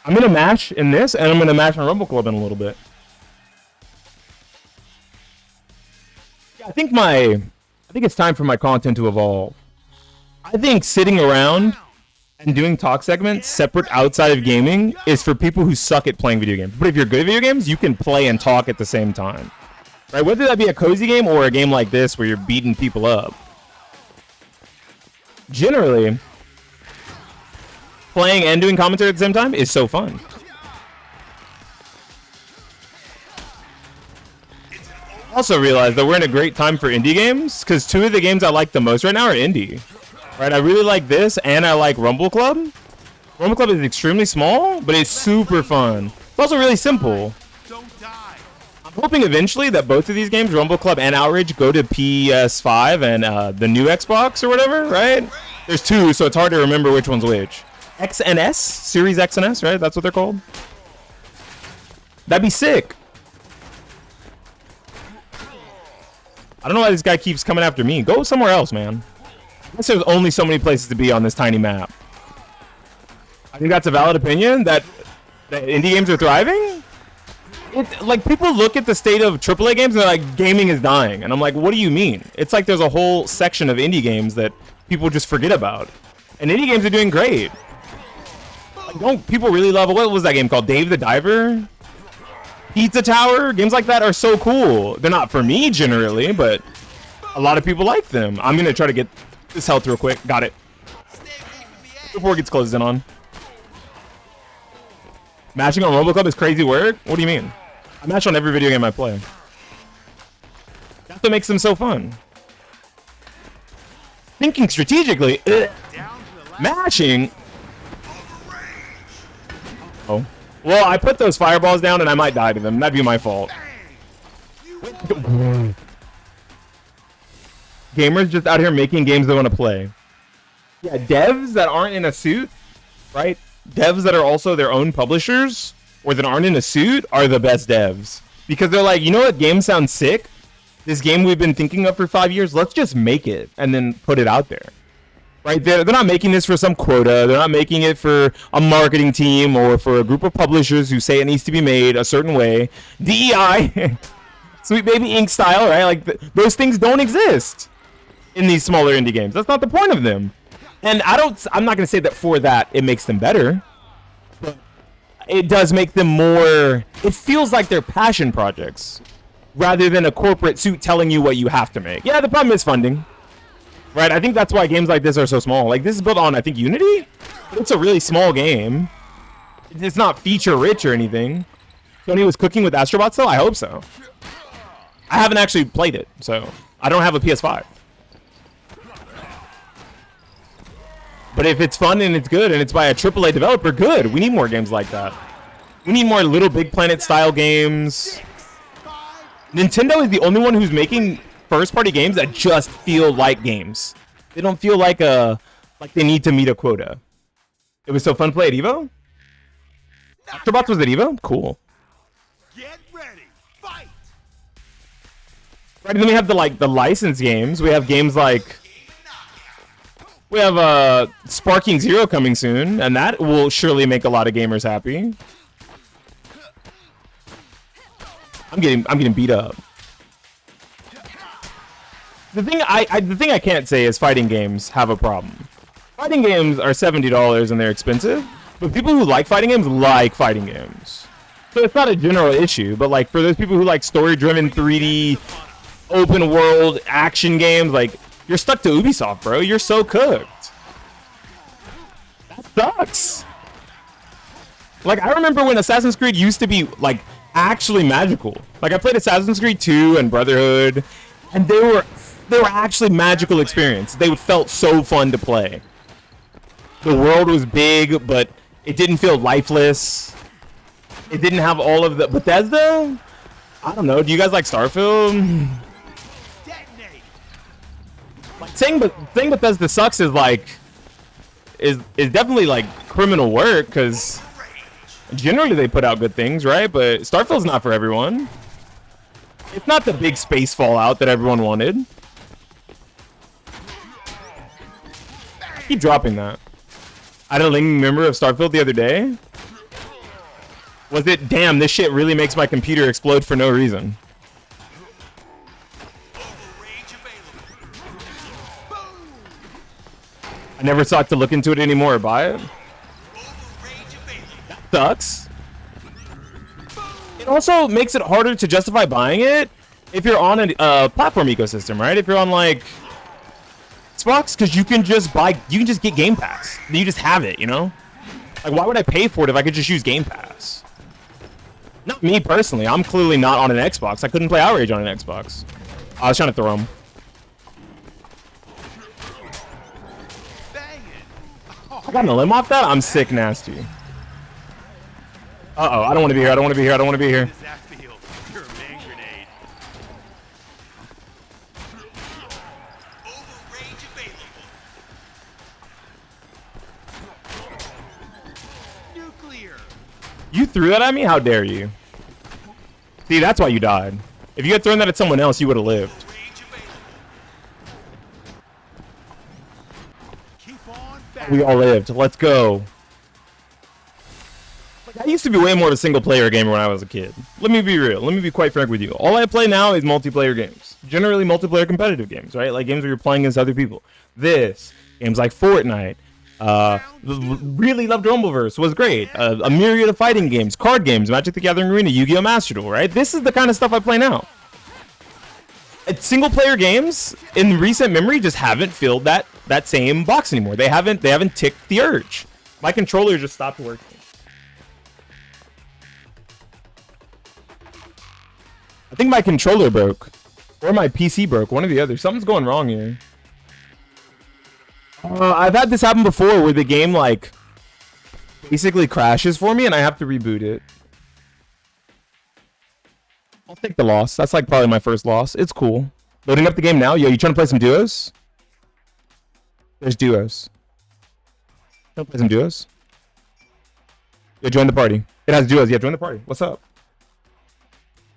I'm gonna mash in this, and I'm gonna mash on Rumble Club in a little bit. Yeah, I think it's time for my content to evolve. I think sitting around and doing talk segments separate outside of gaming is for people who suck at playing video games. But if you're good at video games, you can play and talk at the same time. Right? Whether that be a cozy game or a game like this where you're beating people up. Generally, playing and doing commentary at the same time is so fun. I also realized that we're in a great time for indie games because two of the games I like the most right now are indie. Right, I really like this, and I like Rumble Club. Rumble Club is extremely small, but it's super fun. It's also really simple. I'm hoping eventually that both of these games, Rumble Club and Outrage, go to PS5 and the new Xbox or whatever, right? There's two, so it's hard to remember which one's which. X and S? Series X and S, right? That's what they're called? That'd be sick. I don't know why this guy keeps coming after me. Go somewhere else, man. I guess there's only so many places to be on this tiny map. I think that's a valid opinion, that indie games are thriving. Like, people look at the state of AAA games and they're like, gaming is dying. And I'm like, what do you mean? It's like there's a whole section of indie games that people just forget about. And indie games are doing great. Like, don't people really love, what was that game called? Dave the Diver? Pizza Tower? Games like that are so cool. They're not for me generally, but a lot of people like them. I'm going to try to get this health real quick. Got it. Before it gets closed in on. Matching on Rumble Club is crazy work? What do you mean? I match on every video game I play. That's what makes them so fun. Thinking strategically. Mashing. Oh. Well, I put those fireballs down and I might die to them. That'd be my fault. Gamers just out here making games they want to play. Yeah, devs that aren't in a suit, right? Devs that are also their own publishers or that aren't in a suit are the best devs. Because they're like, you know what game sounds sick? This game we've been thinking of for 5 years, let's just make it and then put it out there. Right? They're not making this for some quota. They're not making it for a marketing team or for a group of publishers who say it needs to be made a certain way. DEI, Sweet Baby Ink style, right? Like, those things don't exist in these smaller indie games. That's not the point of them. And I'm not going to say that for that it makes them better, but it does make them more, it feels like they're passion projects rather than a corporate suit telling you what you have to make. Yeah, the problem is funding, right? I think that's why games like this are so small. Like, this is built on, I think, Unity. It's a really small game. It's not feature rich or anything. Tony was cooking with Astrobots though? I hope so. I haven't actually played it, so I don't have a PS5. But if it's fun and it's good and it's by a AAA developer, good. We need more games like that. We need more Little Big Planet style games. Nintendo is the only one who's making first-party games that just feel like games. They don't feel like they need to meet a quota. It was so fun to play at EVO? Astrobots was at EVO? Cool. Get ready, fight! Right, and then we have the licensed games. We have games like... We have Sparking Zero coming soon, and that will surely make a lot of gamers happy. I'm getting beat up. The thing I can't say is fighting games have a problem. Fighting games are $70 and they're expensive, but people who like fighting games like fighting games. So it's not a general issue, but like for those people who like story-driven 3D open world action games, like, you're stuck to Ubisoft, bro. You're so cooked. That sucks. Like, I remember when Assassin's Creed used to be, like, actually magical. Like, I played Assassin's Creed 2 and Brotherhood, and they were actually magical experiences. They felt so fun to play. The world was big, but it didn't feel lifeless. It didn't have all of the... Bethesda? I don't know. Do you guys like Starfield? Like, saying Bethesda sucks is like is definitely like criminal work, because generally they put out good things, right? But Starfield's not for everyone. It's not the big space Fallout that everyone wanted. Keep dropping that. I had a lingering memory of Starfield the other day. Was it? Damn, this shit really makes my computer explode for no reason. I never sought to look into it anymore or buy it. That sucks. It also makes it harder to justify buying it if you're on a platform ecosystem, right? If you're on like Xbox, because you can just get Game Pass. You just have it, you know? Like, why would I pay for it if I could just use Game Pass? Not me personally. I'm clearly not on an Xbox. I couldn't play Outrage on an Xbox. I was trying to throw him. I got a limb off that? I'm sick nasty. Uh-oh, I don't want to be here. I don't want to be here. I don't want to be here. How does that feel? You're a man grenade. Overrange available. Nuclear. You threw that at me? How dare you? See, that's why you died. If you had thrown that at someone else, you would have lived. We all lived. Let's go. Like, I used to be way more of a single player gamer when I was a kid. Let me be real. Let me be quite frank with you. All I play now is multiplayer games. Generally multiplayer competitive games, right? Like games where you're playing against other people. Games like Fortnite. Really loved Rumbleverse. Was great. A myriad of fighting games, card games, Magic the Gathering Arena, Yu-Gi-Oh! Master Duel, right? This is the kind of stuff I play now. Single player games in recent memory just haven't filled that same box anymore. They haven't ticked the urge. My controller just stopped working. I think my controller broke or my PC broke, one or the other. Something's going wrong here. I've had this happen before where the game like basically crashes for me and I have to reboot it. I'll take the loss. That's like probably my first loss. It's cool. Loading up the game now. Yo, you trying to play some duos? There's duos. Trying to play some duos? Yeah, join the party. It has duos. Yeah, join the party. What's up?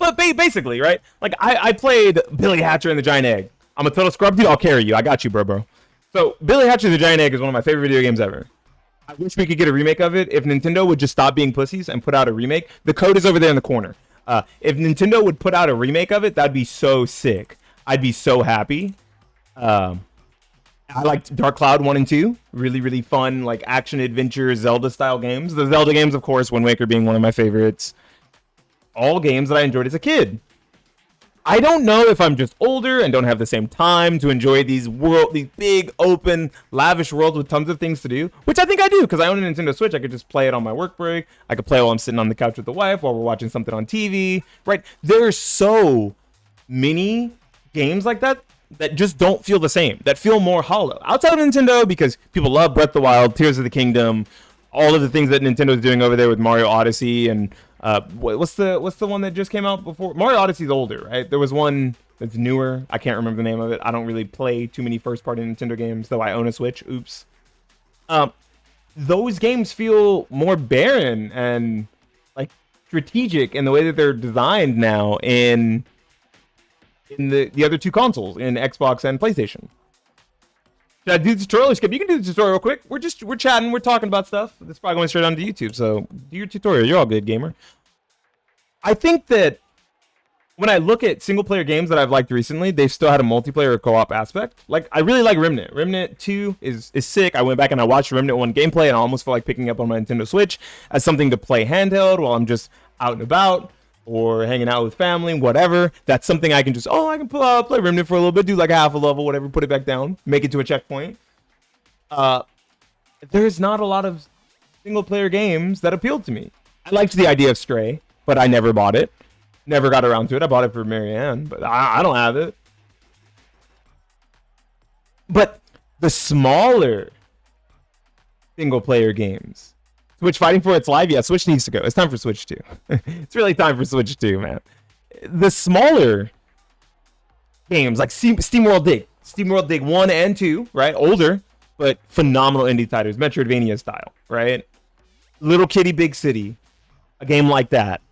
But basically, right? Like, I played Billy Hatcher and the Giant Egg. I'm a total scrub dude. I'll carry you. I got you, bro. So, Billy Hatcher and the Giant Egg is one of my favorite video games ever. I wish we could get a remake of it. If Nintendo would just stop being pussies and put out a remake. The code is over there in the corner. If Nintendo would put out a remake of it, that'd be so sick. I'd be so happy. I liked Dark Cloud 1 and 2. Really, really fun, like action adventure Zelda-style games. The Zelda games, of course, Wind Waker being one of my favorites. All games that I enjoyed as a kid. I don't know if I'm just older and don't have the same time to enjoy these big, open, lavish worlds with tons of things to do, which I think I do because I own a Nintendo Switch. I could just play it on my work break. I could play while I'm sitting on the couch with the wife while we're watching something on TV, right? There's so many games like that that just don't feel the same, that feel more hollow. Outside of Nintendo, because people love Breath of the Wild, Tears of the Kingdom, all of the things that Nintendo's doing over there with Mario Odyssey and what's the one that just came out before? Mario Odyssey's older, right? There was one that's newer. I can't remember the name of it. I don't really play too many first-party Nintendo games, though I own a Switch. Oops. Those games feel more barren and like strategic in the way that they're designed now in the other two consoles, in Xbox and PlayStation. Should I do the tutorial or skip? You can do the tutorial real quick. We're chatting, we're talking about stuff. This is probably going straight onto YouTube, so do your tutorial. You're all good, gamer. I think that when I look at single player games that I've liked recently, they've still had a multiplayer or co-op aspect. Like, I really like Remnant. Remnant 2 is sick. I went back and I watched Remnant 1 gameplay and I almost feel like picking up on my Nintendo Switch as something to play handheld while I'm just out and about or hanging out with family, whatever. That's something I can just, I can play Remnant for a little bit, do like a half a level, whatever, put it back down, make it to a checkpoint. There's not a lot of single player games that appealed to me. I liked the idea of Stray, but I never bought it. Never got around to it. I bought it for Marianne, but I don't have it. But the smaller single player games, Switch fighting for its life. Yeah, Switch needs to go. It's time for Switch 2. It's really time for Switch 2, man. The smaller games like SteamWorld Dig. SteamWorld Dig 1 and 2, right? Older, but phenomenal indie titles. Metroidvania style, right? Little Kitty, Big City. A game like that.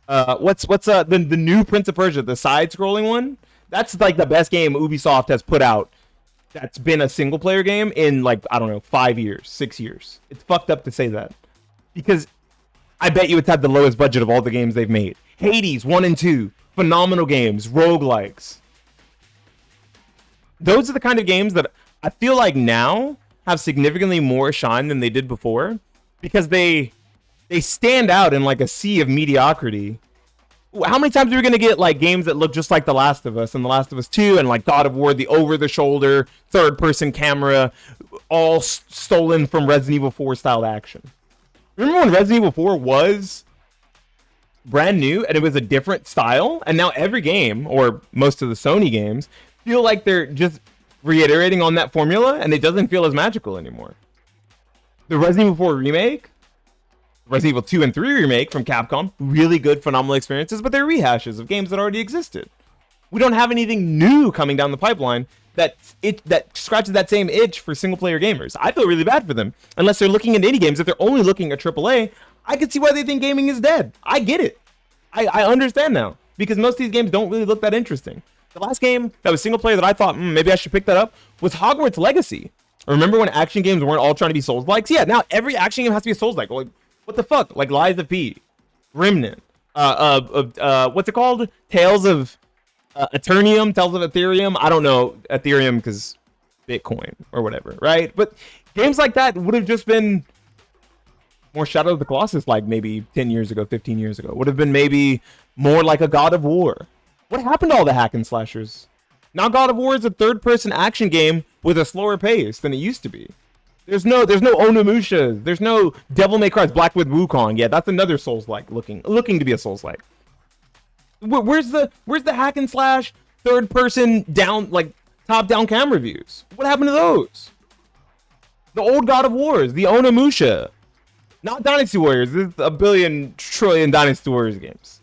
What's the new Prince of Persia, the side-scrolling one? That's like the best game Ubisoft has put out that's been a single player game in like, I don't know, 5 years, 6 years. It's fucked up to say that because I bet you it's had the lowest budget of all the games they've made. Hades 1 and 2, phenomenal games, roguelikes. Those are the kind of games that I feel like now have significantly more shine than they did before, because they stand out in like a sea of mediocrity. How many times are we going to get like games that look just like The Last of Us and The Last of Us 2 and like God of War, the over-the-shoulder, third-person camera, all stolen from Resident Evil 4 styled action? Remember when Resident Evil 4 was brand new and it was a different style? And now every game, or most of the Sony games, feel like they're just reiterating on that formula, and it doesn't feel as magical anymore. The Resident Evil 4 remake, Resident Evil 2 and 3 remake from Capcom, really good, phenomenal experiences, but they're rehashes of games that already existed. We don't have anything new coming down the pipeline that scratches that same itch for single-player gamers. I feel really bad for them. Unless they're looking into indie games, if they're only looking at AAA, I can see why they think gaming is dead. I get it. I understand now, because most of these games don't really look that interesting. The last game that was single-player that I thought, maybe I should pick that up, was Hogwarts Legacy. Remember when action games weren't all trying to be Souls-likes? Yeah, now every action game has to be a Souls-like. Like, what the fuck? Like Lies of P, Remnant, what's it called? Tales of Eternium, Tales of Ethereum. I don't know Ethereum because Bitcoin or whatever, right? But games like that would have just been more Shadow of the Colossus, like maybe 10 years ago, 15 years ago. Would have been maybe more like a God of War. What happened to all the hack and slashers? Now God of War is a third-person action game with a slower pace than it used to be. There's no Onimusha. There's no Devil May Cry. Black with Wukong. Yeah, that's another Souls-like looking to be a Souls-like. Where's the hack and slash third-person down, like top-down camera views? What happened to those? The old God of Wars, the Onimusha, not Dynasty Warriors. This is a billion trillion Dynasty Warriors games.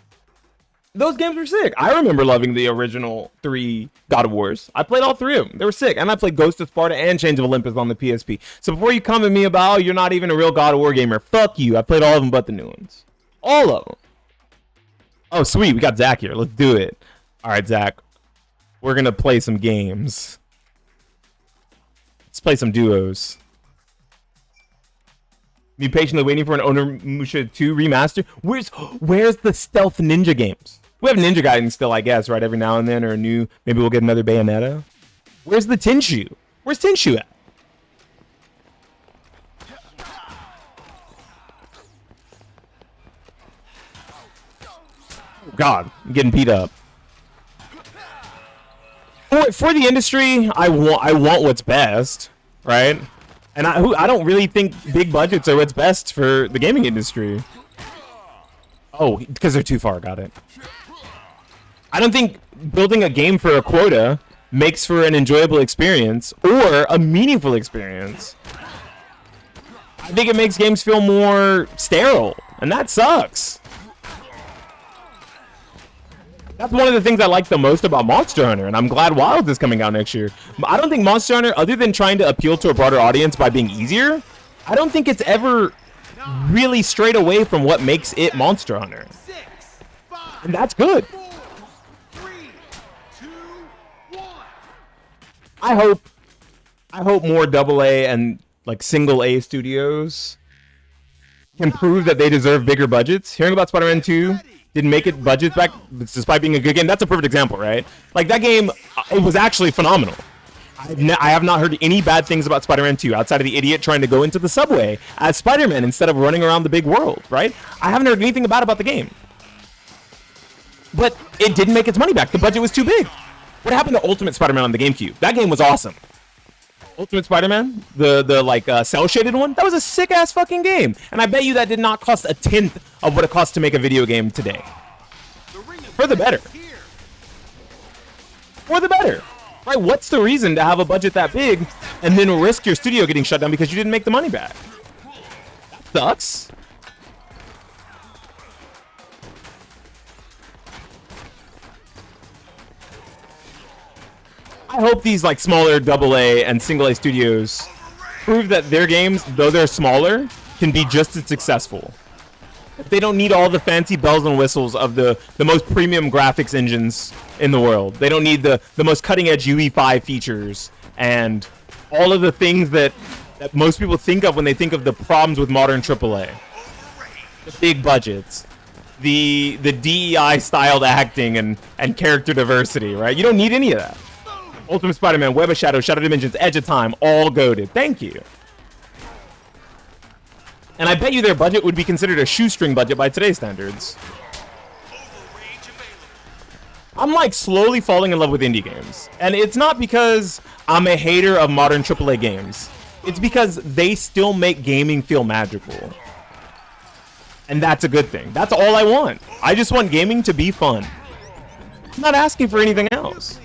Those games were sick. I remember loving the original 3 God of Wars. I played all 3 of them. They were sick. And I played Ghost of Sparta and Chains of Olympus on the PSP. So before you come at me about, oh, you're not even a real God of War gamer, fuck you. I played all of them but the new ones. All of them. Oh, sweet. We got Zach here. Let's do it. All right, Zach. We're going to play some games. Let's play some duos. Be patiently waiting for an Onimusha 2 remaster. Where's the Stealth Ninja games? We have Ninja Gaiden still, I guess, right? Every now and then, or a new. Maybe we'll get another Bayonetta. Where's the Tenshu? Where's Tenshu at? Oh God, I'm getting beat up. For the industry, I want what's best, right? And I don't really think big budgets are what's best for the gaming industry. Oh, because they're too far. Got it. I don't think building a game for a quota makes for an enjoyable experience or a meaningful experience. I think it makes games feel more sterile, and that sucks. That's one of the things I like the most about Monster Hunter, and I'm glad Wild is coming out next year. I don't think Monster Hunter, other than trying to appeal to a broader audience by being easier, I don't think it's ever really strayed away from what makes it Monster Hunter. And that's good. I hope more AA and like single A studios can prove that they deserve bigger budgets. Hearing about Spider-Man 2 didn't make it budgets back despite being a good game. That's a perfect example, right? Like that game, it was actually phenomenal. I have not heard any bad things about Spider-Man 2 outside of the idiot trying to go into the subway as Spider-Man instead of running around the big world, right? I haven't heard anything bad about the game. But it didn't make its money back. The budget was too big. What happened to Ultimate Spider-Man on the GameCube? That game was awesome. Ultimate Spider-Man, the like cell-shaded one, that was a sick-ass fucking game. And I bet you that did not cost a tenth of what it costs to make a video game today. For the better. For the better. Right? What's the reason to have a budget that big and then risk your studio getting shut down because you didn't make the money back? That sucks. I hope these like smaller AA and single A studios prove that their games, though they're smaller, can be just as successful. They don't need all the fancy bells and whistles of the most premium graphics engines in the world. They don't need the most cutting edge UE5 features and all of the things that most people think of when they think of the problems with modern AAA. the big budgets, the DEI styled acting and character diversity, right? You don't need any of that. Ultimate Spider-Man, Web of Shadows, Shadow Dimensions, Edge of Time, all goated. Thank you. And I bet you their budget would be considered a shoestring budget by today's standards. I'm like slowly falling in love with indie games. And it's not because I'm a hater of modern AAA games. It's because they still make gaming feel magical. And that's a good thing. That's all I want. I just want gaming to be fun. I'm not asking for anything else.